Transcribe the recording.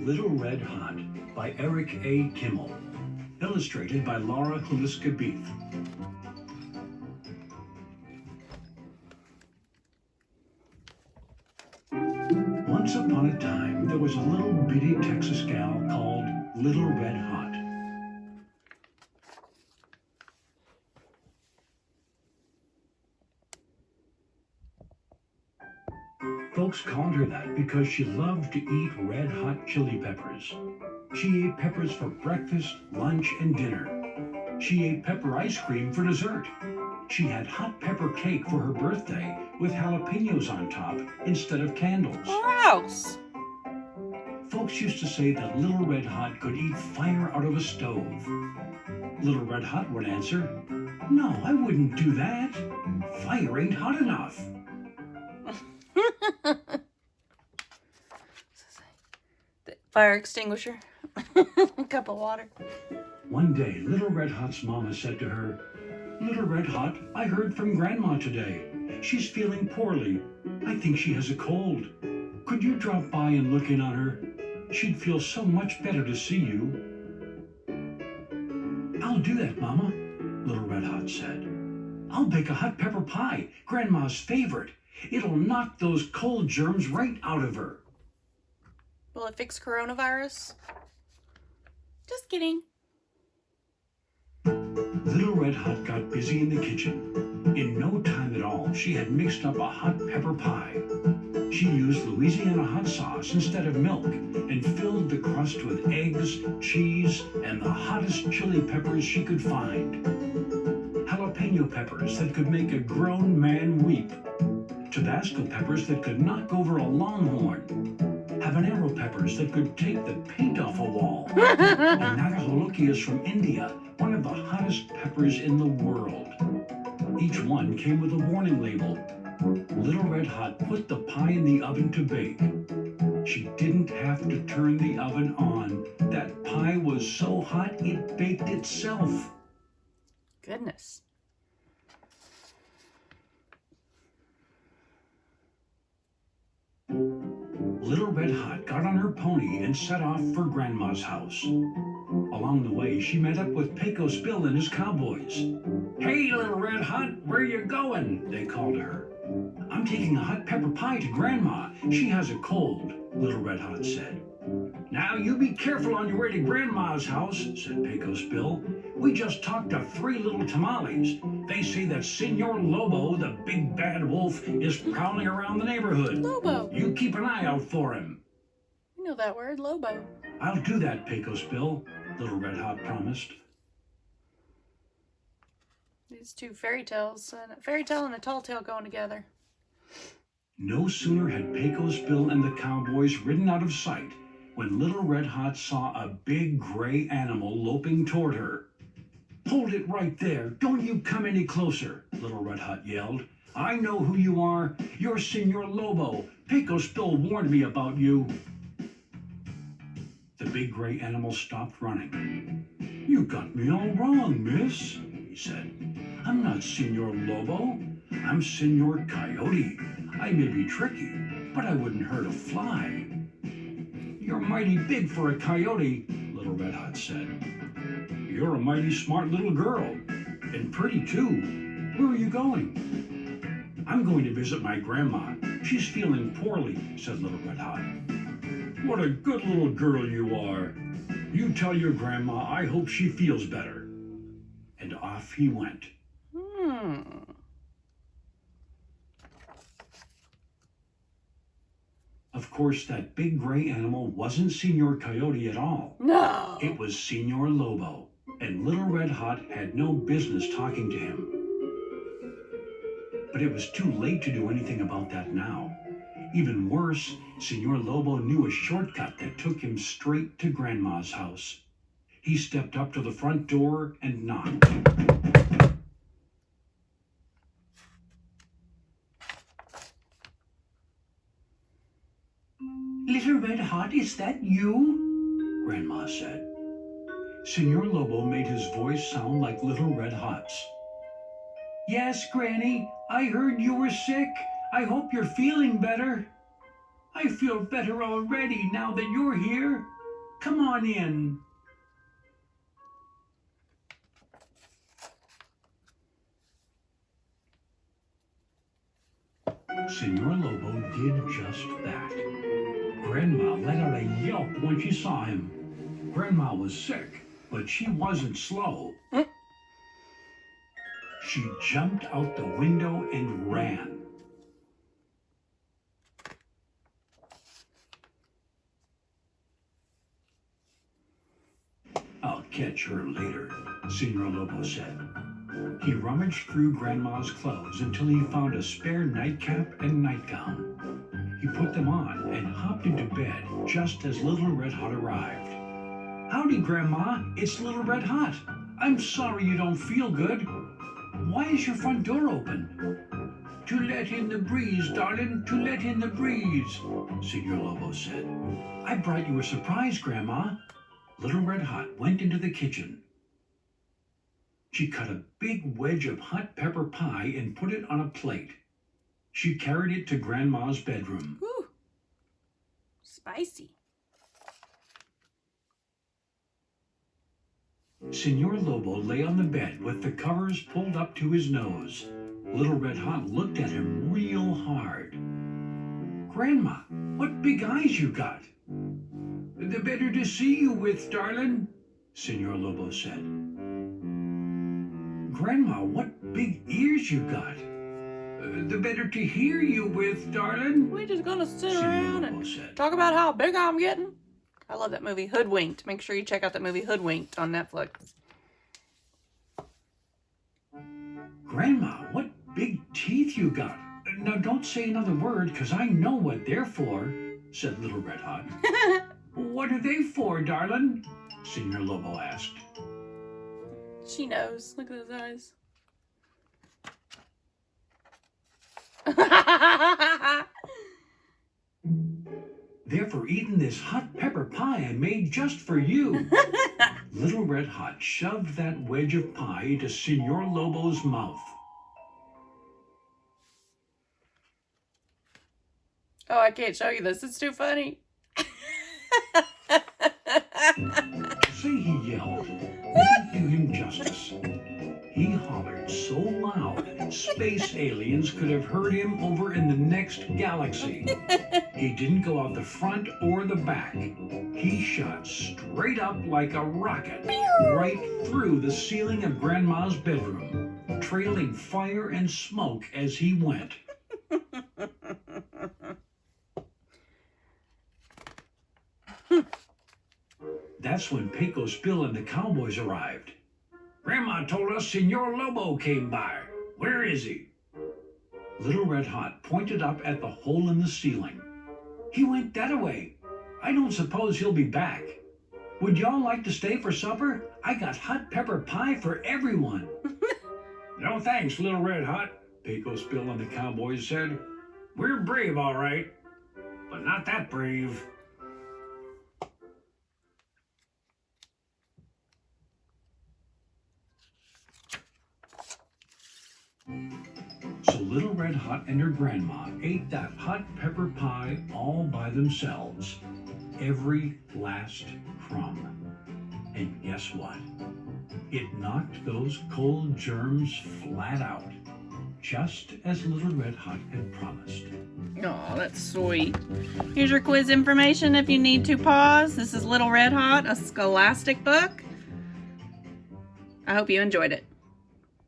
Little Red Hot by Eric A. Kimmel. Illustrated by Laura Huliska-Beath. Once upon a time, there was a little bitty Texas gal called Little Red Hot. Folks called her that because she loved to eat red hot chili peppers. She ate peppers for breakfast, lunch, and dinner. She ate pepper ice cream for dessert. She had hot pepper cake for her birthday with jalapenos on top instead of candles. Gross! Folks used to say that Little Red Hot could eat fire out of a stove. Little Red Hot would answer, "No, I wouldn't do that. Fire ain't hot enough." Fire extinguisher. A cup of water. One day, Little Red Hot's mama said to her, "Little Red Hot, I heard from Grandma today. She's feeling poorly. I think she has a cold. Could you drop by and look in on her? She'd feel so much better to see you." "I'll do that, Mama," Little Red Hot said. "I'll bake a hot pepper pie, Grandma's favorite. It'll knock those cold germs right out of her." Will it fix coronavirus? Just kidding. Little Red Hot got busy in the kitchen. In no time at all, she had mixed up a hot pepper pie. She used Louisiana hot sauce instead of milk and filled the crust with eggs, cheese, and the hottest chili peppers she could find. Jalapeno peppers that could make a grown man weep. Tabasco peppers that could knock over a longhorn. Habanero peppers that could take the paint off a wall. And Nagaholokias from India, one of the hottest peppers in the world. Each one came with a warning label. Little Red Hot put the pie in the oven to bake. She didn't have to turn the oven on. That pie was so hot it baked itself. Goodness. Little Red Hot got on her pony and set off for Grandma's house. Along the way, she met up with Pecos Bill and his cowboys. "Hey, Little Red Hot, where you going?" they called her. "I'm taking a hot pepper pie to Grandma. She has a cold," Little Red Hot said. "Now you be careful on your way to Grandma's house," said Pecos Bill. "We just talked to 3 little tamales. They say that Senor Lobo, the big bad wolf, is prowling around the neighborhood. Lobo. You keep an eye out for him." You know that word, Lobo. "I'll do that, Pecos Bill," Little Red Hot promised. These two fairy tales, a fairy tale and a tall tale going together. No sooner had Pecos Bill and the cowboys ridden out of sight when Little Red Hot saw a big gray animal loping toward her. "Hold it right there. Don't you come any closer," Little Red Hot yelled. "I know who you are. You're Senor Lobo. Pecos Bill warned me about you." The big gray animal stopped running. "You got me all wrong, miss," he said. "I'm not Senor Lobo. I'm Senor Coyote. I may be tricky, but I wouldn't hurt a fly." "You're mighty big for a coyote," Little Red Hot said. "You're a mighty smart little girl, and pretty too. Where are you going?" "I'm going to visit my grandma. She's feeling poorly," said Little Red Hot. "What a good little girl you are. You tell your grandma I hope she feels better." And off he went. Of course, that big gray animal wasn't Senor Coyote at all. No. It was Senor Lobo, and Little Red Hot had no business talking to him. But it was too late to do anything about that now. Even worse, Senor Lobo knew a shortcut that took him straight to Grandma's house. He stepped up to the front door and knocked. "Little Red Hot, is that you?" Grandma said. Senor Lobo made his voice sound like Little Red Hot's. "Yes, Granny, I heard you were sick. I hope you're feeling better." I feel better already now that you're here. Come on in. Senor Lobo did just that. Grandma let out a yelp when she saw him. Grandma was sick, but she wasn't slow. She jumped out the window and ran. I'll catch her later, Senor Lobo said. He rummaged through Grandma's clothes until he found a spare nightcap and nightgown. He put them on and hopped into bed just as Little Red Hot arrived. Howdy, Grandma. It's Little Red Hot. I'm sorry you don't feel good. Why is your front door open? To let in the breeze, darling, to let in the breeze, Senor Lobo said. I brought you a surprise, Grandma. Little Red Hot went into the kitchen. She cut a big wedge of hot pepper pie and put it on a plate. She carried it to Grandma's bedroom. Ooh, spicy. Senor Lobo lay on the bed with the covers pulled up to his nose. Little Red Hot looked at him real hard. Grandma, what big eyes you got. The better to see you with, darling, Senor Lobo said. Grandma, what big ears you got. The better to hear you with, darling. We just gonna sit Senor around Lobo and said. talk about how big I'm getting? I love that movie, Hoodwinked. Make sure you check out that movie, Hoodwinked, on Netflix. Grandma, what big teeth you got. Now don't say another word, 'cause I know what they're for, said Little Red Hot. What are they for, darling? Senor Lobo asked. She knows. Look at those eyes. They're for eating this hot pepper pie I made just for you. Little Red Hot shoved that wedge of pie into Senor Lobo's mouth. Oh, I can't show you this. It's too funny. Say he yelled. Didn't do him justice. He hollered so loud, space aliens could have heard him over in the next galaxy. He didn't go out the front or the back. He shot straight up like a rocket, right through the ceiling of Grandma's bedroom, trailing fire and smoke as he went. That's when Pecos Bill and the cowboys arrived. Grandma told us Senor Lobo came by. Where is he? Little Red Hot pointed up at the hole in the ceiling. He went that-a-way. I don't suppose he'll be back. Would y'all like to stay for supper? I got hot pepper pie for everyone. No thanks, Little Red Hot, Pecos Bill and the cowboys said. We're brave, all right, but not that brave. So Little Red Hot and her grandma ate that hot pepper pie all by themselves. Every last crumb. And guess what? It knocked those cold germs flat out, just as Little Red Hot had promised. Oh, that's sweet. Here's your quiz information if you need to pause. This is Little Red Hot, a Scholastic book. I hope you enjoyed it.